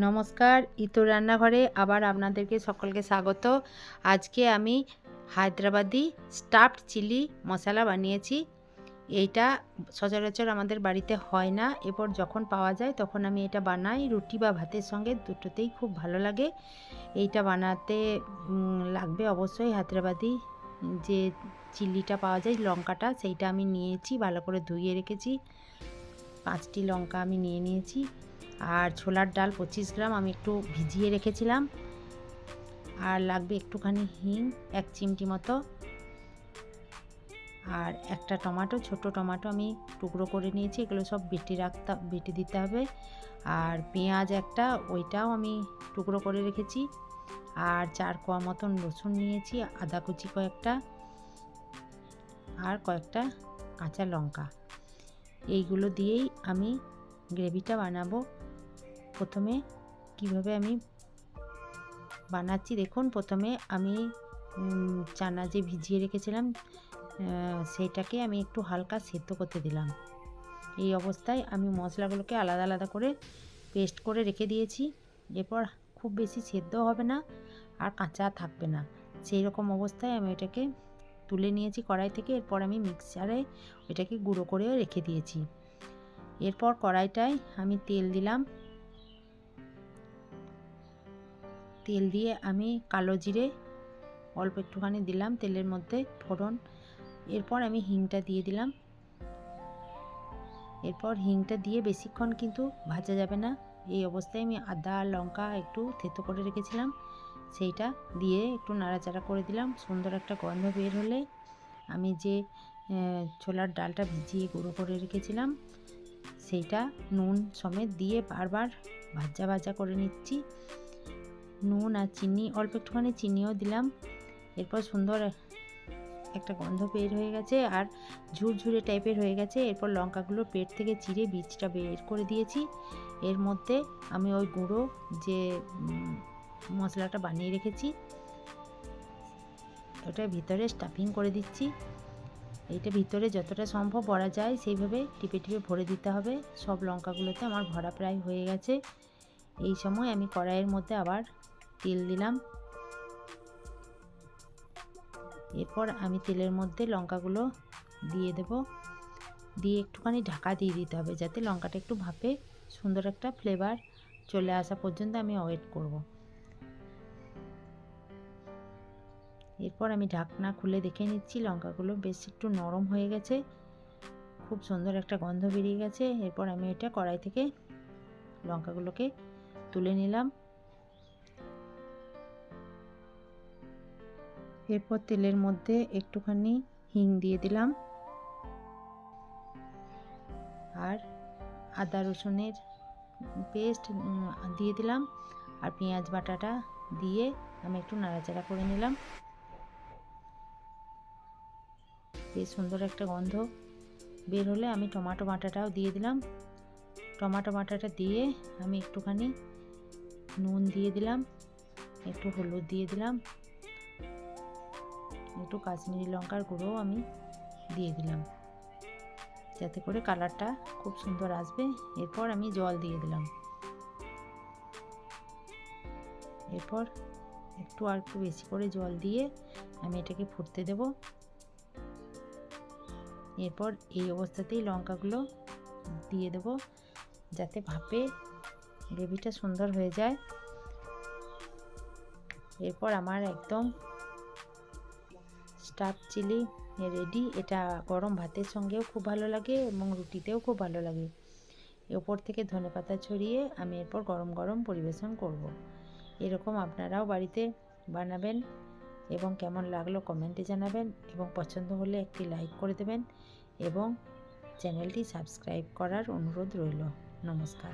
নমস্কার, ইতুর রান্নাঘরে আবার আপনাদেরকে সকলকে স্বাগত। আজকে আমি হায়দ্রাবাদি স্টাফড চিলি মশলা বানিয়েছি। এইটা সচরাচর আমাদের বাড়িতে হয় না, এরপর যখন পাওয়া যায় তখন আমি এটা বানাই। রুটি বা ভাতের সঙ্গে দুটোতেই খুব ভালো লাগে। এইটা বানাতে লাগবে অবশ্যই হায়দ্রাবাদি যে চিলিটা পাওয়া যায়, লঙ্কাটা, সেইটা আমি নিয়েছি, ভালো করে ধুয়ে রেখেছি। 5টি লঙ্কা আমি নিয়ে নিয়েছি। আর ছোলার ডাল 25 গ্রাম আমি একটু ভিজিয়ে রেখেছিলাম। আর লাগবে একটুখানি হিং, 1 চিমটি মতো। আর একটা টমেটো, ছোট টমেটো আমি টুকরো করে নিয়েছি। এগুলো সব বেটে দিতে হবে। আর পেঁয়াজ একটা, ওইটাও আমি টুকরো করে রেখেছি। আর 4 কোয়া মতন রসুন নিয়েছি, আদা কুচি কয়েকটা, আর কয়েকটা কাঁচা লঙ্কা। এইগুলো দিয়েই আমি গ্রেভিটা বানাবো। প্রথমে কিভাবে আমি বানাচ্ছি দেখুন। প্রথমে আমি চানা যে ভিজিয়ে রেখেছিলাম সেইটাকে আমি একটু হালকা সেদ্ধ করতে দিলাম। এই অবস্থায় আমি মশলাগুলোকে আলাদা আলাদা করে পেস্ট করে রেখে দিয়েছি। এরপর খুব বেশি সেদ্ধ হবে না আর কাঁচা থাকবে না, সেই রকম অবস্থায় আমি এটাকে তুলে নিয়েছি কড়াই থেকে। এরপর আমি মিক্সারে এটাকে গুঁড়ো করে রেখে দিয়েছি। এরপর কড়াইটায় আমি তেল দিলাম। তেল দিয়ে আমি কালো জিরে অল্প একটুখানি দিলাম তেলের মধ্যে ফোড়ন। এরপর আমি হিংটা দিয়ে দিলাম। এরপর হিংটা দিয়ে বেশিক্ষণ কিন্তু ভাজা যাবে না। এই অবস্থায় আমি আদা লঙ্কা একটু থেতো করে রেখেছিলাম, সেইটা দিয়ে একটু নাড়াচাড়া করে দিলাম। সুন্দর একটা গন্ধ বের হলে আমি যে ছোলার ডালটা ভিজিয়ে গুঁড়ো করে রেখেছিলাম সেইটা নুন সমেত দিয়ে বারবার ভাজা ভাজা করে নিচ্ছি। নুন আর চিনি, অল্প একটুখানি চিনিও দিলাম। এরপর সুন্দর একটা গন্ধ বের হয়ে গেছে আর ঝুরঝুরে টাইপের হয়ে গেছে। এরপর লঙ্কাগুলো পেট থেকে চিড়ে বীজটা বের করে দিয়েছি। এর মধ্যে আমি ওই গুঁড়ো যে মশলাটা বানিয়ে রেখেছি ওটা ভিতরে স্টাফিং করে দিচ্ছি। এইটা ভিতরে যতটা সম্ভব ভরা যায় সেইভাবে টিপে টিপে ভরে দিতে হবে। সব লঙ্কাগুলোতে আমার ভরা প্রায় হয়ে গেছে। এই সময় আমি কড়াইয়ের মধ্যে আবার তেল দিলাম। এরপর আমি তেলের মধ্যে লঙ্কাগুলো দিয়ে দেব, দিয়ে একটুখানি ঢাকা দিয়ে দিতে হবে যাতে লঙ্কাটা একটু ভাপে সুন্দর একটা ফ্লেভার চলে আসা পর্যন্ত আমি ওয়েট করব। এরপর আমি ঢাকনা খুলে দেখে নিচ্ছি লঙ্কাগুলো বেশ একটু নরম হয়ে গেছে, খুব সুন্দর একটা গন্ধ বেরিয়ে গেছে। এরপর আমি এটা কড়াই থেকে লঙ্কাগুলোকে তুলে নিলাম। এরপর তেলের মধ্যে একটুখানি হিং দিয়ে দিলাম আর আদা রসুনের পেস্ট দিয়ে দিলাম আর পেঁয়াজ বাটাটা দিয়ে আমি একটু নাড়াচাড়া করে নিলাম। বেশ সুন্দর একটা গন্ধ বের হলে আমি টমেটো বাটাটাও দিয়ে দিলাম। টমেটো বাটাটা দিয়ে আমি একটুখানি নুন দিয়ে দিলাম, একটু হলুদ দিয়ে দিলাম, একটু কাশ্মীরি লঙ্কার গুঁড়ো আমি দিয়ে দিলাম যাতে করে কালারটা খুব সুন্দর আসবে। এরপর আমি জল দিয়ে দিলাম। এরপর আর একটু বেশি করে জল দিয়ে আমি এটাকে ফুটতে দেব। এরপর এই অবস্থাতেই লঙ্কাগুলো দিয়ে দেব যাতে ভাপে গ্রেভিটা সুন্দর হয়ে যায়। এরপর আমার একদম স্টাফ চিলি রেডি। এটা গরম ভাতের সঙ্গেও খুব ভালো লাগে এবং রুটিতেও খুব ভালো লাগে। ওপর থেকে ধনেপাতা ছড়িয়ে আমি এরপর গরম গরম পরিবেশন করব। এরকম আপনারাও বাড়িতে বানাবেন এবং কেমন লাগলো কমেন্টে জানাবেন এবং পছন্দ হলে একটি লাইক করে দেবেন এবং চ্যানেলটি সাবস্ক্রাইব করার অনুরোধ রইল। নমস্কার।